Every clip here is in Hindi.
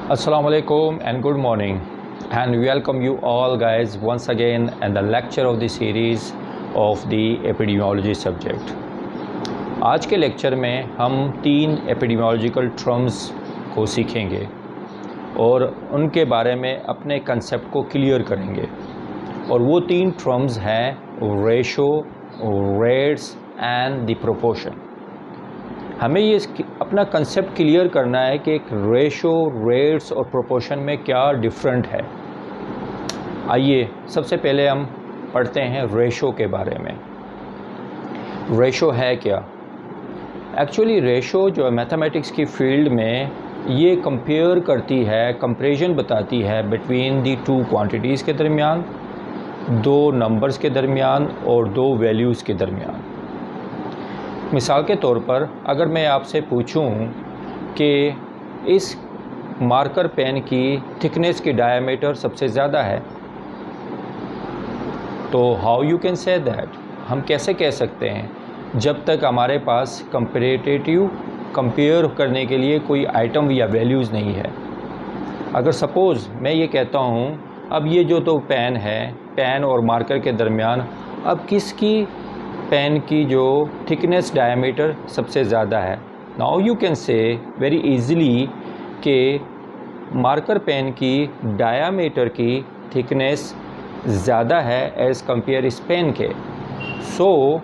Assalamu alaikum and good morning, and welcome you all guys once again in the lecture of the series of the epidemiology subject. आज के लेक्चर में हम 3 एपिडेमियोलॉजिकल टर्म्स को सीखेंगे और उनके बारे में अपने कंसेप्ट को क्लियर करेंगे। और वो 3 टर्म्स हैं ratio, rates and the proportion. हमें ये अपना कंसेप्ट क्लियर करना है कि एक रेशो, रेट्स और प्रोपोर्शन में क्या डिफरेंट है। आइए सबसे पहले हम पढ़ते हैं रेशो के बारे में। रेशो है क्या? एक्चुअली रेशो जो है मैथमेटिक्स की फील्ड में ये कंपेयर करती है, कंपैरिजन बताती है बिटवीन दी 2 क्वांटिटीज़ के दरमियान, 2 नंबर्स के दरमियान और 2 वैल्यूज़ के दरमियान। मिसाल के तौर पर अगर मैं आपसे पूछूं कि इस मार्कर पेन की थिकनेस की डायमीटर सबसे ज़्यादा है, तो how you can say that, हम कैसे कह सकते हैं जब तक हमारे पास कंपेयर करने के लिए कोई आइटम या वैल्यूज़ नहीं है। अगर सपोज़ मैं ये कहता हूँ अब ये जो तो पेन है, पेन और मार्कर के दरमियान अब किसकी पेन की जो थिकनेस डायमीटर सबसे ज़्यादा है, now you can say very easily कि मार्कर पेन की डायमीटर की थिकनेस ज़्यादा है एज़ कंपेयर इस पेन के। सो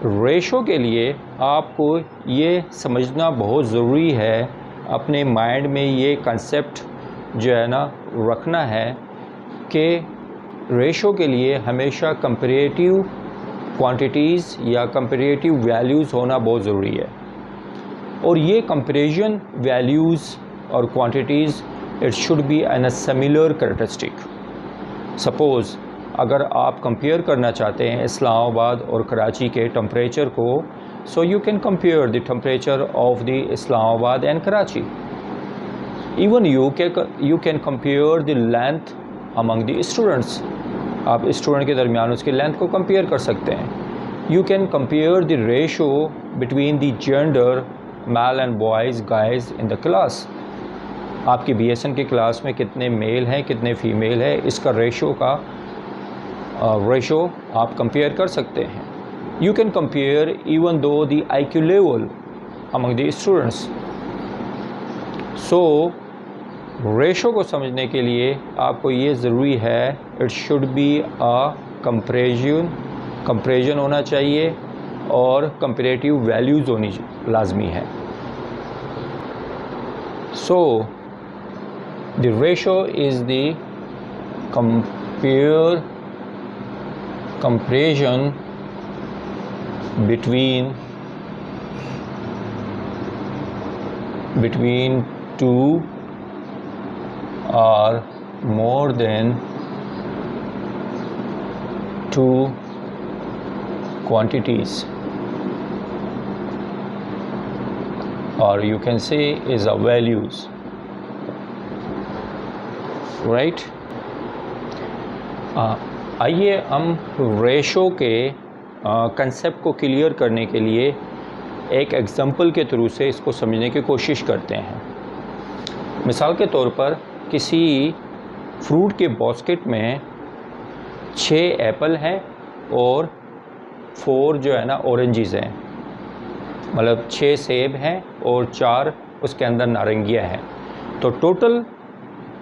रेशो के लिए आपको ये समझना बहुत ज़रूरी है, अपने माइंड में ये कंसेप्ट जो है ना रखना है कि रेशो के लिए हमेशा कंपैरेटिव क्वांटिटीज़ या कंपैरेटिव वैल्यूज़ होना बहुत ज़रूरी है। और ये कंपैरिजन वैल्यूज़ और quantities it should be an a similar characteristic. Suppose अगर आप कंपेयर करना चाहते हैं इस्लामाबाद और कराची के टेम्परेचर को, so you can compare the temperature of the Islamabad and Karachi. Even you can compare the length among the students. आप स्टूडेंट के दरमियान उसकी लेंथ को कंपेयर कर सकते हैं। You can compare the ratio between the gender, male and boys, guys in the class. आपकी बीएसएन की क्लास में कितने मेल हैं, कितने फीमेल है, इसका रेशो आप कंपेयर कर सकते हैं। You can compare even though the IQ level among the students. So ratio को समझने के लिए आपको ये ज़रूरी है, it should be a comparison होना चाहिए और कंपैरेटिव वैल्यूज़ होनी लाजमी है। So the ratio is the comparison between 2 or more than 2 quantities, or you can say is a values, right? आइए हम रेशो के कंसेप्ट को क्लियर करने के लिए एक एग्जांपल के थ्रू से इसको समझने की कोशिश करते हैं। मिसाल के तौर पर किसी फ्रूट के बास्केट में 6 एप्पल हैं और 4 जो है ना ऑरेंजेस हैं, मतलब 6 सेब हैं और 4 उसके अंदर नारंगियाँ हैं। तो टोटल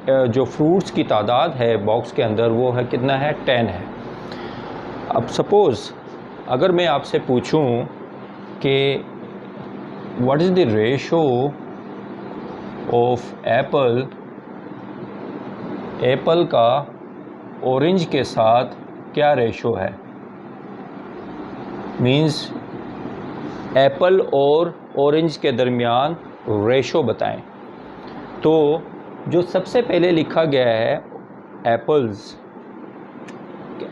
जो फ्रूट्स की तादाद है बॉक्स के अंदर वो है कितना है, 10 है। अब सपोज़ अगर मैं आपसे पूछूं कि what is the ratio of Apple का ऑरेंज के साथ क्या रेशो है, मींस एप्पल और ऑरेंज के दरमियान रेशो बताएं। तो जो सबसे पहले लिखा गया है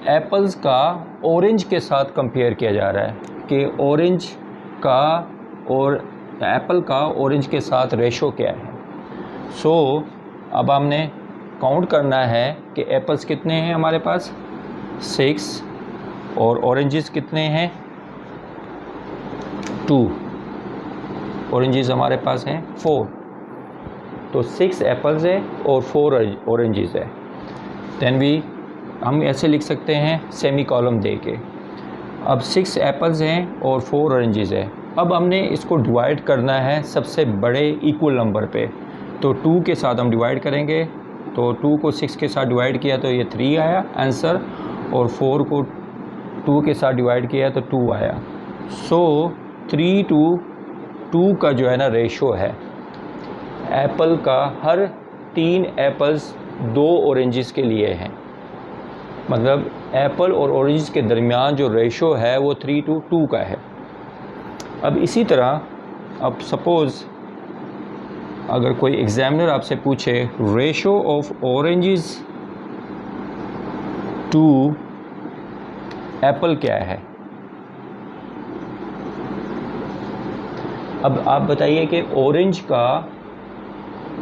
एप्पल्स का ऑरेंज के साथ कंपेयर किया जा रहा है कि ऑरेंज का और एप्पल का ऑरेंज के साथ रेशो क्या है। सो अब हमने काउंट करना है कि एप्पल्स कितने हैं हमारे पास, 6, और ऑरेंजेस कितने हैं, 2 ऑरेंजेस हमारे पास हैं 4। तो 6 एप्पल्स है और 4 ऑरेंजेस है। देन हम ऐसे लिख सकते हैं सेमी कॉलम दे के। अब 6 एप्पल्स हैं और 4 ऑरेंजेस है। अब हमने इसको डिवाइड करना है सबसे बड़े इक्वल नंबर पे, तो 2 के साथ हम डिवाइड करेंगे। तो 2 को 6 के साथ डिवाइड किया तो ये 3 आया आंसर, और 4 को 2 के साथ डिवाइड किया तो 2 आया। सो 3 to 2 का जो है ना रेशो है एप्पल का, हर 3 एप्पल्स 2 ऑरेंजेस के लिए हैं। मतलब एप्पल और ऑरेंजेस के दरमियान जो रेशो है वो 3 to 2 का है। अब इसी तरह अब सपोज़ अगर कोई एग्जामिनर आपसे पूछे ratio of oranges to apple क्या है, अब आप बताइए कि ऑरेंज का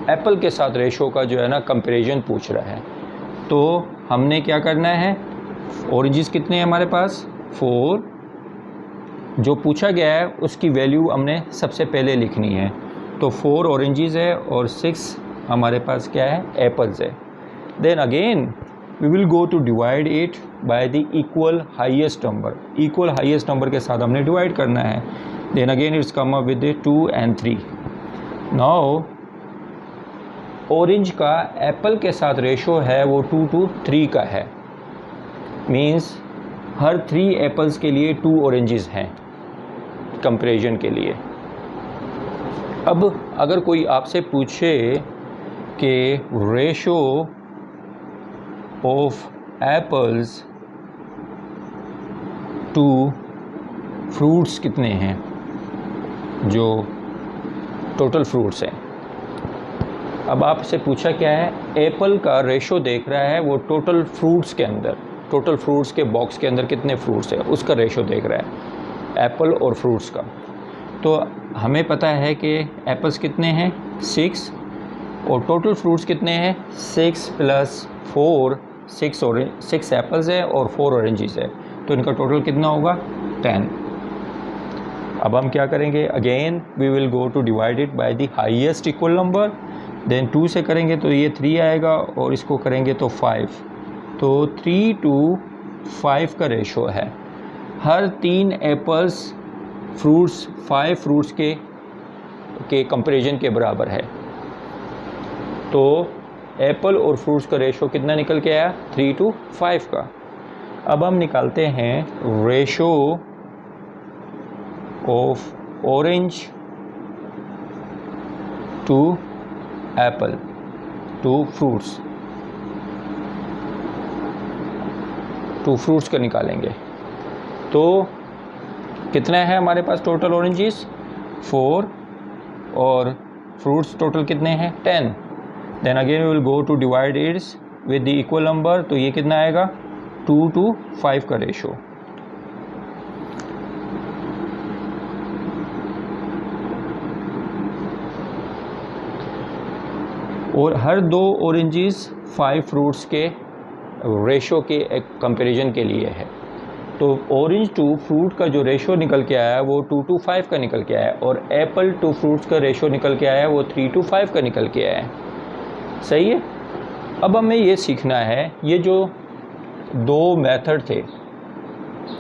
एप्पल के साथ रेशो का जो है ना कंपैरिजन पूछ रहा है, तो हमने क्या करना है, ऑरेंजेस कितने हैं हमारे पास 4, जो पूछा गया है उसकी वैल्यू हमने सबसे पहले लिखनी है। तो 4 ऑरेंजेस है और 6 हमारे पास क्या है एप्पल्स है। Then again we will go to divide it by the equal highest number. Equal highest number के साथ हमने डिवाइड करना है। Then again it's come up with 2 and 3। Now orange का एप्पल के साथ रेशो है वो 2 to 3 का है। मीन्स हर 3 एप्पल्स के लिए 2 ऑरेंजेस हैं कंपैरिजन के लिए। अब अगर कोई आपसे पूछे कि ratio of apples to fruits कितने हैं, जो टोटल फ्रूट्स हैं। अब आपसे पूछा क्या है, एप्पल का रेशो देख रहा है वो टोटल फ्रूट्स के अंदर, टोटल फ्रूट्स के बॉक्स के अंदर कितने फ्रूट्स है उसका रेशो देख रहा है एप्पल और फ्रूट्स का। तो हमें पता है कि एप्पल्स कितने हैं 6 और टोटल फ्रूट्स कितने हैं 6 + 4, 6 एप्पल्स है और 4 ऑरेंजेस है, तो इनका टोटल कितना होगा 10। अब हम क्या करेंगे, again we will go to divide it by the highest equal number. Then 2 से करेंगे तो ये 3 आएगा और इसको करेंगे तो 5, तो 3 to 5 का रेशो है। हर 3 एप्पल्स फ्रूट्स 5 फ्रूट्स के कंपैरिजन के बराबर है। तो एप्पल और फ्रूट्स का रेशो कितना निकल के आया 3 to 5 का। अब हम निकालते हैं ratio of orange to apple to fruits का निकालेंगे। तो कितना है हमारे पास टोटल ऑरेंजेस 4 और फ्रूट्स टोटल कितने हैं 10। Then again we will go to divide its with the equal number, तो ये कितना आएगा 2 to 5 का रेशो। और हर 2 ऑरेंजेस 5 फ्रूट्स के रेशो के एक कंपैरिजन के लिए है। तो ऑरेंज टू फ्रूट का जो रेशो निकल के आया वो 2 to 5 का निकल के आया, और एप्पल टू फ्रूट्स का रेशो निकल के आया वो 3 to 5 का निकल के आया। सही है। अब हमें ये सीखना है, ये जो 2 मेथड थे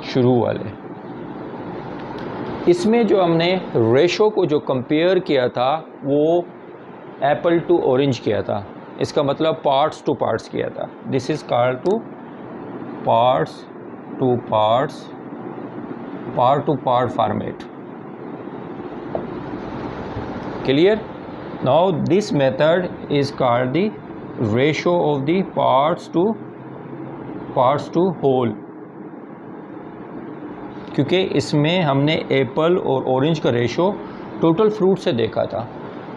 शुरू वाले, इसमें जो हमने रेशो को जो कंपेयर किया था वो एप्पल टू ऑरेंज किया था। इसका मतलब पार्ट्स टू पार्ट्स किया था। This is called two parts two parts, part to part format. Clear? Now this method is called the ratio of the parts to whole, क्योंकि इसमें हमने एप्पल और ऑरेंज का रेशो टोटल फ्रूट से देखा था,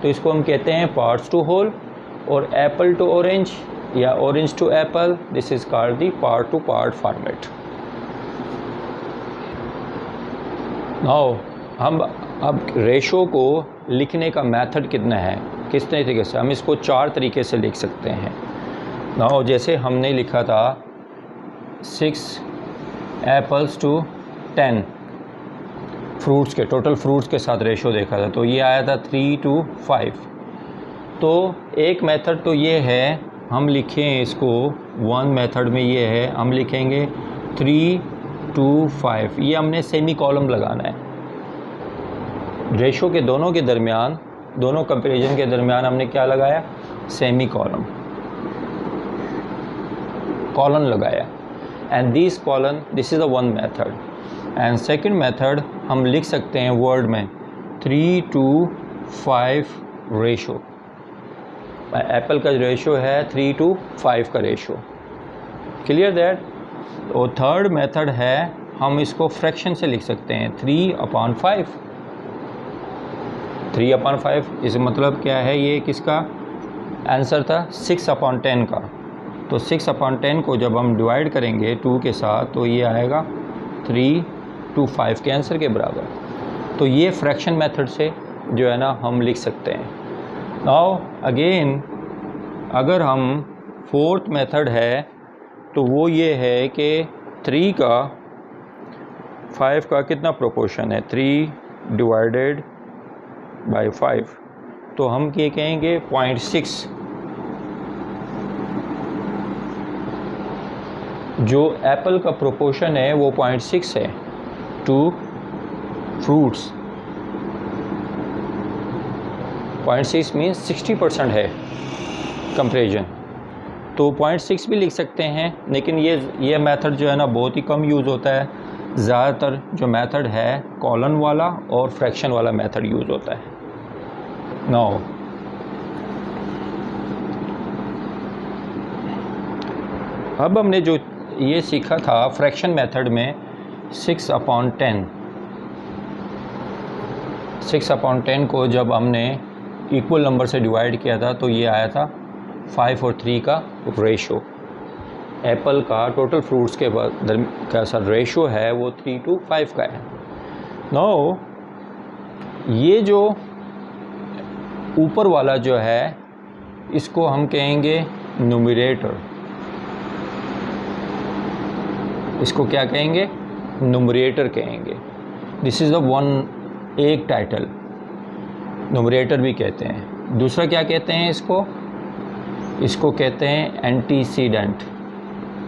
तो इसको हम कहते हैं पार्ट्स टू होल। और एप्पल टू ऑरेंज या orange to apple, this is called the part to part format. Now हम अब रेशो को लिखने का मेथड कितना है, किस तरीके से हम इसको 4 तरीके से लिख सकते हैं। नाउ जैसे हमने लिखा था 6 एप्पल्स टू 10 फ्रूट्स के, टोटल फ्रूट्स के साथ रेशो देखा था, तो ये आया था 3 to 5। तो एक मेथड तो ये है, हम लिखें इसको, वन मेथड में ये है, हम लिखेंगे 3 to 5, ये हमने सेमी कॉलम लगाना है। रेशो के दोनों के दरमियान, दोनों कंपैरिजन के दरमियान हमने क्या लगाया, सेमी कॉलम, कॉलन लगाया। And this colon, this is a one method. And second method हम लिख सकते हैं वर्ड में 3 to 5 रेशो। एप्पल का रेशो है 3 to 5 का रेशो, क्लियर दैट। और थर्ड मेथड है, हम इसको फ्रैक्शन से लिख सकते हैं 3/5। 3/5 इस मतलब क्या है, ये किसका आंसर था, 6/10 का। तो 6/10 को जब हम डिवाइड करेंगे 2 के साथ तो ये आएगा 3 to 5 के आंसर के बराबर। तो ये फ्रैक्शन मेथड से जो है ना हम लिख सकते हैं। नाउ अगेन अगर हम फोर्थ मेथड है तो वो ये है कि 3 का 5 का कितना प्रोपोर्शन है, 3 डिवाइडेड बाय 5, तो हम ये कहेंगे 0.6। जो एप्पल का प्रोपोर्शन है वो 0.6 है टू फ्रूट्स। 0.6 मीन्स 60% है कंपैरिजन, तो 0.6 भी लिख सकते हैं। लेकिन ये मेथड जो है ना बहुत ही कम यूज़ होता है। ज़्यादातर जो मेथड है कॉलन वाला और फ्रैक्शन वाला मेथड यूज़ होता है। नाउ अब हमने जो ये सीखा था फ्रैक्शन मेथड में 6/10 को जब हमने इक्वल नंबर से डिवाइड किया था तो ये आया था 5 और 3 का रेशो। एप्पल का टोटल फ्रूट्स के का सा रेशो है वो 3 to 5 का है। नो ये जो ऊपर वाला जो है इसको हम कहेंगे न्यूमरेटर। इसको क्या कहेंगे, न्यूमरेटर कहेंगे। दिस इज़ द वन, एक टाइटल न्यूमरेटर भी कहते हैं। दूसरा क्या कहते हैं इसको, इसको कहते हैं एंटीसीडेंट।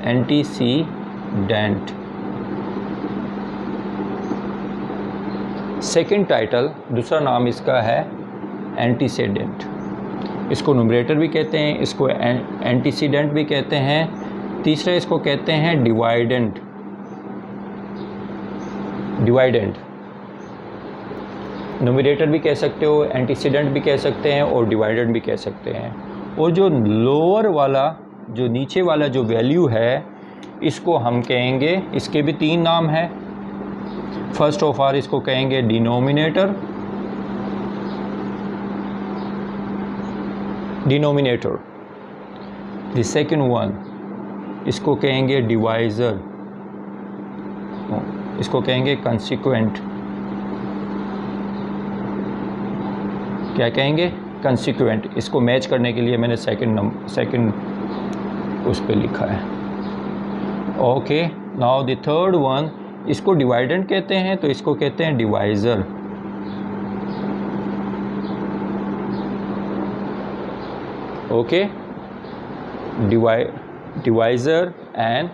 एंटीसीडेंट सेकंड टाइटल, दूसरा नाम इसका है एंटीसीडेंट। इसको न्यूमरेटर भी कहते हैं, इसको एंटीसीडेंट भी कहते हैं। तीसरा इसको कहते हैं डिवाइडेंट। न्यूमरेटर भी कह सकते हो, एंटीसीडेंट भी कह सकते हैं और डिवाइडेंट भी कह सकते हैं। और जो लोअर वाला, जो नीचे वाला जो वैल्यू है इसको हम कहेंगे, इसके भी 3 नाम है। फर्स्ट ऑफ ऑल इसको कहेंगे डिनोमिनेटर। द सेकंड वन इसको कहेंगे डिवाइज़र, इसको कहेंगे कंसिक्वेंट। क्या कहेंगे, कंसिक्वेंट। इसको मैच करने के लिए मैंने सेकंड उस पे लिखा है। Okay, now the third one, इसको डिवाइडेंट कहते हैं तो इसको कहते हैं divisor. Okay, divisor and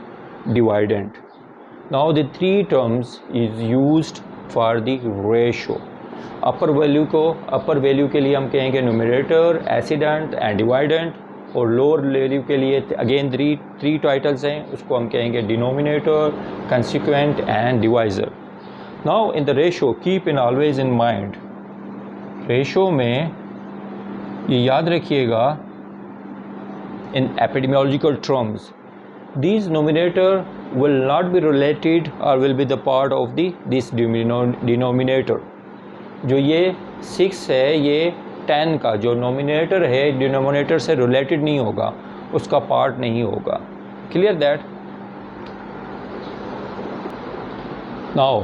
dividend. Now the three terms is used for the ratio. Upper value के लिए हम कहेंगे न्यूमरेटर, एसिडेंट एंड डिवाइडेंट। और लोअर वैल्यू के लिए अगेन थ्री टाइटल्स हैं, उसको हम कहेंगे denominator, consequent and divisor. Now in the ratio keep in always in mind, ratio में ये याद रखिएगा, in epidemiological terms these numerator will not be related or will be the part of this denominator। जो ये 6 है ये 10 का जो नोमिनेटर है डिनोमिनेटर से रिलेटेड नहीं होगा, उसका पार्ट नहीं होगा। Clear that. Now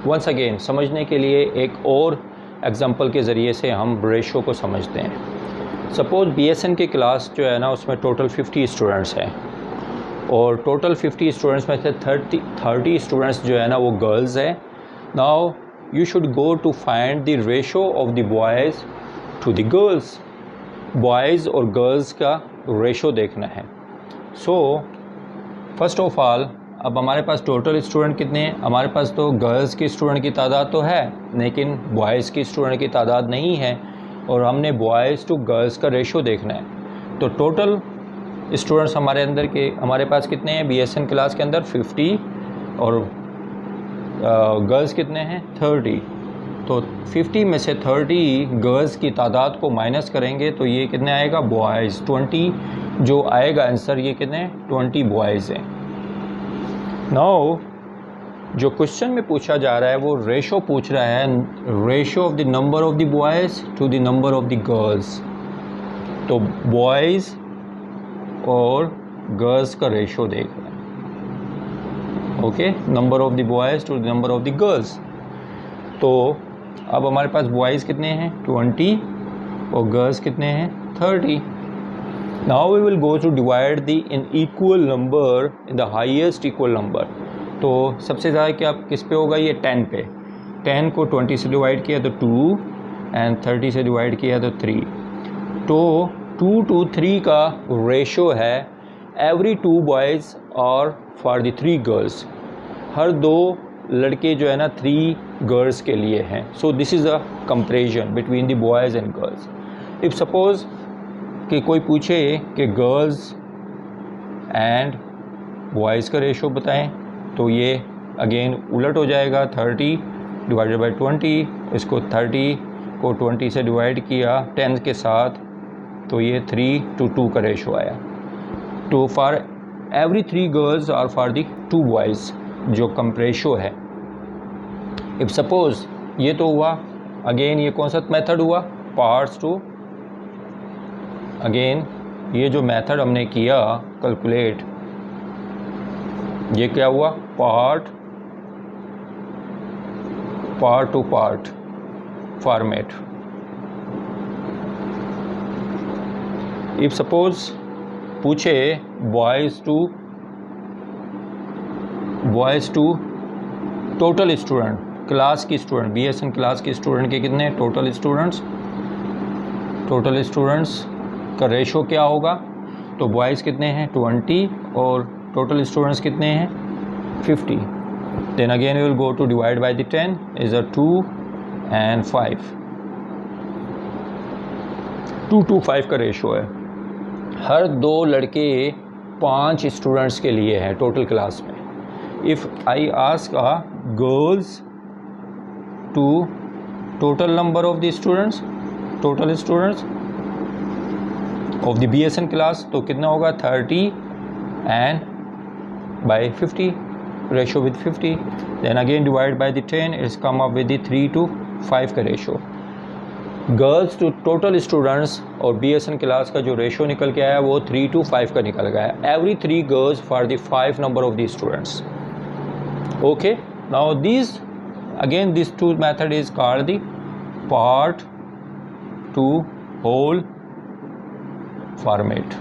once again समझने के लिए एक और एग्जांपल के ज़रिए से हम रेशो को समझते हैं। सपोज़ BSN की क्लास जो है ना उसमें टोटल 50 स्टूडेंट्स हैं और टोटल 50 स्टूडेंट्स में से 30 स्टूडेंट्स जो है ना वो गर्ल्स हैं। Now you should go to find the ratio of the boys to the girls. Boys और गर्ल्स का रेशो देखना है। सो फर्स्ट ऑफ ऑल अब हमारे पास टोटल स्टूडेंट कितने हैं? हमारे पास तो गर्ल्स की स्टूडेंट की तादाद तो है, लेकिन बॉयज़ की स्टूडेंट की तादाद नहीं है, और हमने बॉयज़ टू गर्ल्स का रेशो देखना है। तो टोटल स्टूडेंट्स हमारे पास कितने हैं? BSN क्लास के अंदर 50 और गर्ल्स कितने हैं? 30। तो 50 में से 30 गर्ल्स की तादाद को माइनस करेंगे तो ये कितने आएगा? बॉयज़ 20 जो आएगा आंसर, ये कितने? 20 बॉयज़ हैं। नाउ जो क्वेश्चन में पूछा जा रहा है वो रेशो पूछ रहा है, ratio of the number of the boys to the number of the girls. तो बॉयज़ और गर्ल्स का रेशो देख रहे हैं, okay, number of the boys to the number of the girls. तो अब हमारे पास बॉयज़ कितने हैं? 20 और गर्ल्स कितने हैं? 30। Now we will go to divide the in equal number in the highest equal number. तो सबसे ज़्यादा क्या किस पे होगा? ये 10 पे। 10 को 20 से डिवाइड किया तो 2 एंड 30 से डिवाइड किया तो 3। तो 2 to 3 का रेशो है एवरी 2 बॉयज़ और फॉर द 3 गर्ल्स। हर 2 लड़के जो है ना 3 गर्ल्स के लिए हैं। So this is a comparison between the boys and girls. If suppose कि कोई पूछे कि गर्ल्स एंड बॉयज़ का रेशो बताएं, तो ये अगेन उलट हो जाएगा। 30 डिवाइडेड बाई 20, इसको 30 को 20 से डिवाइड किया 10 के साथ, तो ये 3 to 2 का रेशो आया। तो फॉर एवरी 3 गर्ल्स और फॉर दी 2 बॉयज़ जो कंपरेशो है। इफ सपोज़ ये तो हुआ, अगेन ये कौन सा मेथड हुआ? Parts to. अगेन ये जो मेथड हमने किया कैलकुलेट, ये क्या हुआ? Part to part format. If suppose पूछे boys to total student, class की स्टूडेंट, BSN क्लास की स्टूडेंट के कितने? टोटल स्टूडेंट्स का रेशो क्या होगा? तो बॉयज़ कितने हैं? 20 और टोटल स्टूडेंट्स कितने हैं? 50। Then again we will go to divide by the 10 is a 2 and 5। 2 to 5 का रेशो है। हर 2 लड़के 5 स्टूडेंट्स के लिए है टोटल क्लास में। If I ask girls to total number of the students, total students of the BSN class, तो कितना होगा? 30 and by 50, ratio with 50। Then again divide by the 10, it's come up with the 3 to 5 का रेशो। गर्ल्स टू टोटल स्टूडेंट्स और BSN क्लास का जो रेशो निकल के आया वो 3 to 5 का निकल गया। Every 3 girls for the 5 number of the students. Okay, now this 2 method is called the part to whole format.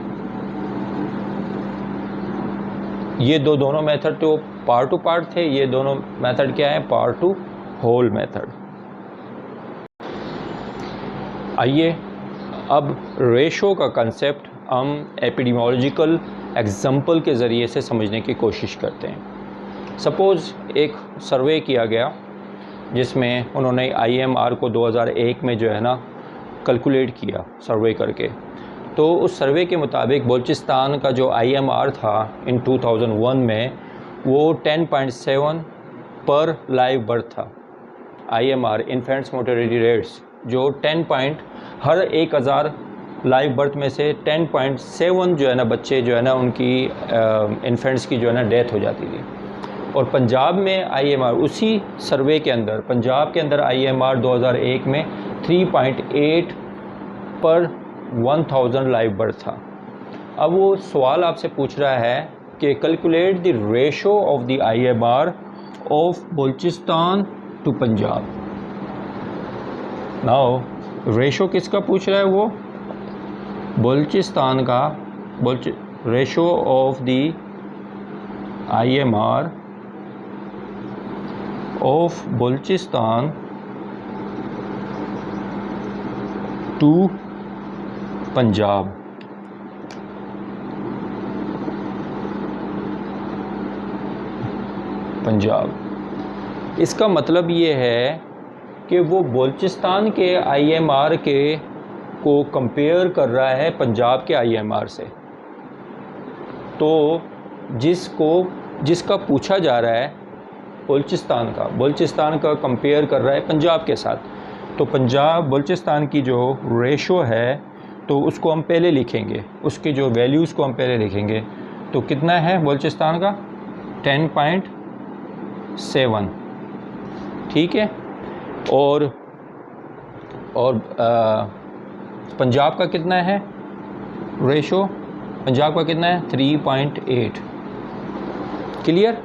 ये दोनों मेथड तो पार्ट टू पार्ट थे, ये दोनों मेथड क्या है? Part to whole method. आइए अब रेशो का कंसेप्ट हम एपिडेमियोलॉजिकल एग्जाम्पल के ज़रिए से समझने की कोशिश करते हैं। सपोज़ एक सर्वे किया गया जिसमें उन्होंने IMR को 2001 में जो है ना कैलकुलेट किया सर्वे करके। तो उस सर्वे के मुताबिक बलूचिस्तान का जो IMR था इन 2001 में वो 10.7 पर लाइव बर्थ था। IMR इन्फेंट्स मोर्टेलिटी रेट्स जो हर 1000 लाइव बर्थ में से 10.7 जो है ना बच्चे जो है ना उनकी इन्फेंट्स की जो है ना डेथ हो जाती थी। और पंजाब में IMR उसी सर्वे के अंदर पंजाब के अंदर IMR 2001 में 3.8 पर 1000 लाइव बर्थ था। अब वो सवाल आपसे पूछ रहा है कि calculate the ratio of the IMR of Balochistan to Punjab. Now ratio किसका पूछ रहा है? वो बलूचिस्तान का ratio of the IMR of Balochistan to Punjab. Punjab इसका मतलब ये है कि वो बलूचिस्तान के IMR के को कंपेयर कर रहा है पंजाब के IMR से। तो जिसका पूछा जा रहा है बलूचिस्तान का कंपेयर कर रहा है पंजाब के साथ। तो पंजाब बलूचिस्तान की जो रेशो है तो उसको हम पहले लिखेंगे, उसकी जो वैल्यूज़ को हम पहले लिखेंगे। तो कितना है बलूचिस्तान का? 10.7, ठीक है। और पंजाब का कितना है रेशो? पंजाब का कितना है? 3.8। क्लियर?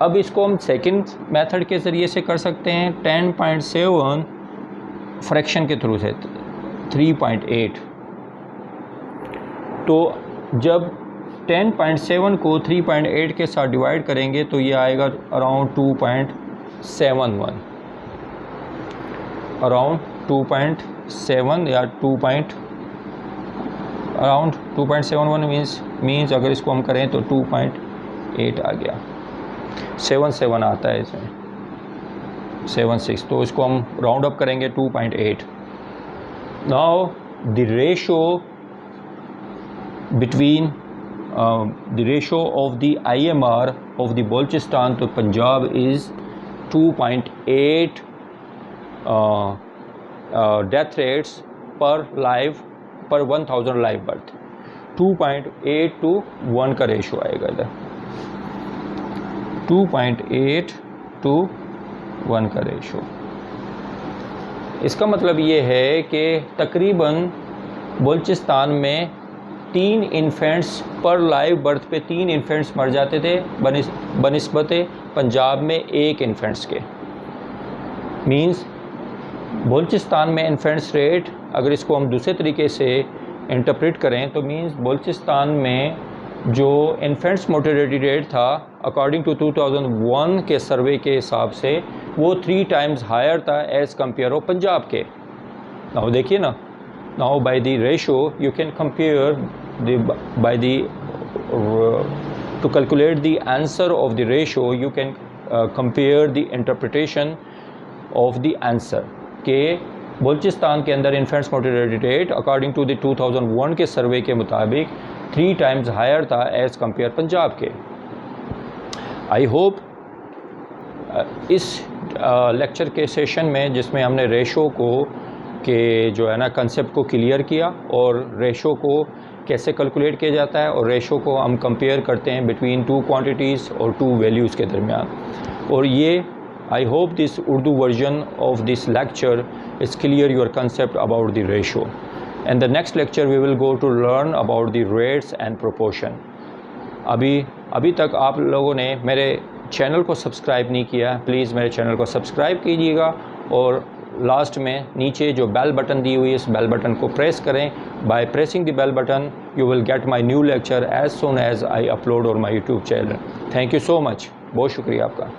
अब इसको हम सेकंड मेथड के ज़रिए से कर सकते हैं। 10.7 फ्रैक्शन के थ्रू से 3.8। तो जब 10.7 को 3.8 के साथ डिवाइड करेंगे तो ये आएगा अराउंड 2.71, अराउंड 2.7 या अराउंड 2.71 मीन्स अगर इसको हम करें तो 2.8 आ गया। 7 आता है इसमें, 7.6, तो इसको हम राउंड अप करेंगे 2.8। Now the ratio between the ratio of the IMR of the Balochistan to Punjab is 2.8 death rates per 1000 live birth। 2.8 to 1 का रेशो आएगा इधर, 2.8 to 1 का रेशो। इसका मतलब ये है कि तकरीबन बलूचिस्तान में 3 इन्फेंट्स पर लाइव बर्थ पे 3 इन्फेंट्स मर जाते थे बनिस्बत पंजाब में 1 इन्फेंट्स के। मींस बलूचिस्तान में इन्फेंट्स रेट, अगर इसको हम दूसरे तरीके से इंटरप्रेट करें तो मींस बलूचिस्तान में जो इन्फेंट्स मोर्टेलिटी रेट था अकॉर्डिंग टू 2001 के सर्वे के हिसाब से वो 3 टाइम्स हायर था एज़ कम्पेयर ऑफ पंजाब के। नाउ देखिए ना, now by the ratio you can compare to calculate the answer of the ratio you can compare the interpretation of the answer के बलूचिस्तान के अंदर infants mortality rate according to the 2001 के सर्वे के मुताबिक 3 टाइम्स हायर था एज़ कम्पेयर पंजाब के। आई होप इस लेक्चर के सेशन में जिसमें हमने रेशो को के जो है ना कंसेप्ट को क्लियर किया और रेशो को कैसे कैलकुलेट किया जाता है और रेशो को हम कंपेयर करते हैं बिटवीन 2 क्वांटिटीज़ और 2 वैल्यूज़ के दरमियान। और ये I hope this Urdu version of this lecture is clear your concept about the ratio. And the next lecture we will go to learn about the rates and proportion. अभी तक आप लोगों ने मेरे चैनल को सब्सक्राइब नहीं किया, प्लीज़ मेरे चैनल को सब्सक्राइब कीजिएगा और लास्ट में नीचे जो बेल बटन दी हुई है इस बेल बटन को प्रेस करें। By pressing the bell button you will get my new lecture as soon as I upload on my YouTube channel. Thank you so much, बहुत शुक्रिया आपका।